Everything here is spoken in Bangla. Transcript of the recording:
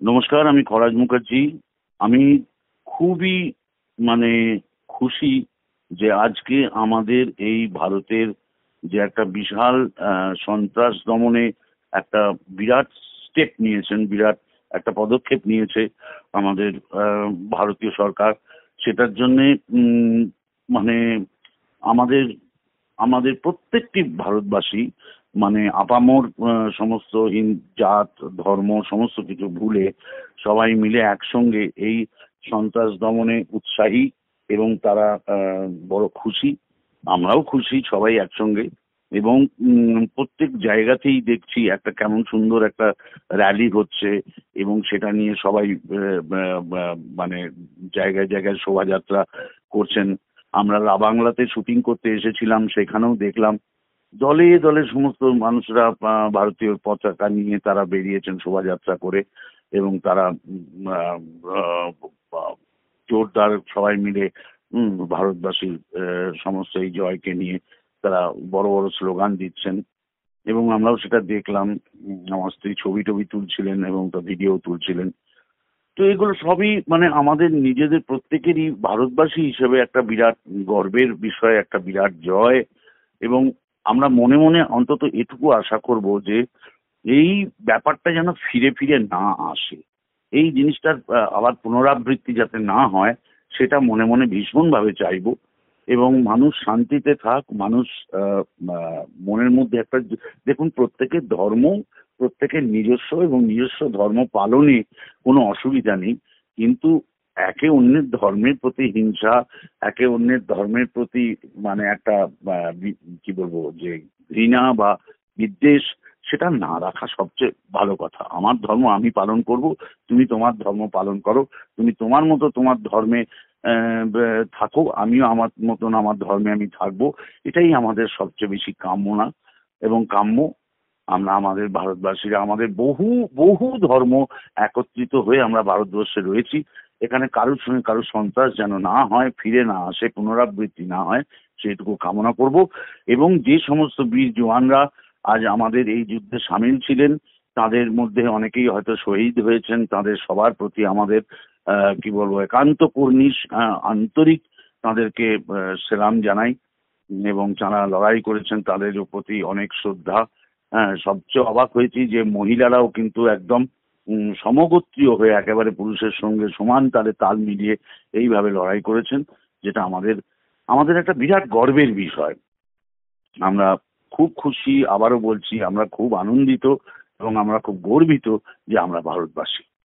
নমস্কার, আমি খরাজ মুখার্জি। আমি খুবই মানে খুশি যে আজকে আমাদের এই ভারতের যে একটা বিশাল সন্ত্রাস দমনে একটা বিরাট স্টেপ নিয়েছেন, বিরাট একটা পদক্ষেপ নিয়েছে আমাদের ভারতীয় সরকার। সেটার জন্যে মানে আমাদের আমাদের প্রত্যেকটি ভারতবাসী মানে আপামর সমস্ত জাত ধর্ম সমস্ত কিছু ভুলে সবাই মিলে একসঙ্গে এই সন্ত্রাস দমনে উৎসাহী এবং তারা বড় খুশি। আমরাও খুশি সবাই একসঙ্গে। এবং প্রত্যেক জায়গাতেই দেখছি একটা কেমন সুন্দর একটা র্যালি হচ্ছে এবং সেটা নিয়ে সবাই মানে জায়গায় জায়গায় শোভাযাত্রা করছেন। আমরা বাংলাতে শুটিং করতে এসেছিলাম, সেখানেও দেখলাম দলে দলে সমস্ত মানুষরা ভারতীয় পতাকা নিয়ে তারা বেরিয়েছেন শোভাযাত্রা করে। এবং তারা আহ, জোরদার সবাই মিলে ভারতবাসীর সমস্ত এই জয়কে নিয়ে তারা বড় বড় স্লোগান দিচ্ছেন এবং আমরাও সেটা দেখলাম। আমার স্ত্রী ছবি টবি তুলছিলেন এবং তা ভিডিও তুলছিলেন। তো এগুলো সবই মানে আমাদের নিজেদের প্রত্যেকেরই ভারতবাসী হিসেবে একটা বিরাট গর্বের বিষয়, একটা বিরাট জয়। এবং আমরা মনে মনে অন্তত এটুকু আশা করব যে এই ব্যাপারটা যেন ফিরে ফিরে না আসে, এই জিনিসটার আবার পুনরাবৃত্তি যাতে না হয় সেটা মনে মনে ভীষণভাবে চাইবো। এবং মানুষ শান্তিতে থাক, মানুষ আহ, মনের মধ্যে একটা দেখুন, প্রত্যেকের ধর্ম প্রত্যেকের নিজস্ব এবং নিজস্ব ধর্ম পালনে কোনো অসুবিধা নেই, কিন্তু একে অন্যের ধর্মের প্রতি হিংসা, একে অন্যের ধর্মের প্রতি মানে একটা কি বলবো যে ঘৃণা বা বিদ্বেষ, সেটা না রাখা সবচেয়ে ভালো কথা। আমার ধর্ম আমি পালন করব, তুমি তোমার ধর্ম পালন করো, তুমি তোমার মতো তোমার ধর্মে থাকো, আমিও আমার মতন আমার ধর্মে আমি থাকবো। এটাই আমাদের সবচেয়ে বেশি কামনা এবং কাম্য। আমরা আমাদের ভারতবাসীরা আমাদের বহু বহু ধর্ম একত্রিত হয়ে আমরা ভারতবর্ষে রয়েছি। এখানে কারোর সঙ্গে কারোর সন্ত্রাস যেন না হয়, ফিরে না আসে, পুনরাবৃত্তি না হয়, সেটুকু কামনা করব। এবং যে সমস্ত বীর জওয়ানরা আজ আমাদের এই যুদ্ধে সামিল ছিলেন, তাদের মধ্যে অনেকেই হয়তো শহীদ হয়েছেন, তাদের সবার প্রতি আমাদের কি বলবো একান্ত কর্নিশ আন্তরিক তাদেরকে সেলাম জানাই। এবং যারা লড়াই করেছেন তাদের প্রতি অনেক শ্রদ্ধা। হ্যাঁ, সবচেয়ে অবাক হয়েছি যে মহিলারাও কিন্তু একদম সমগোত্রীয় হয়ে একেবারে পুরুষের সঙ্গে সমান তালে তাল মিলিয়ে এইভাবে লড়াই করেছেন, যেটা আমাদের আমাদের একটা বিরাট গর্বের বিষয়। আমরা খুব খুশি, আবারও বলছি আমরা খুব আনন্দিত এবং আমরা খুব গর্বিত যে আমরা ভারতবাসী।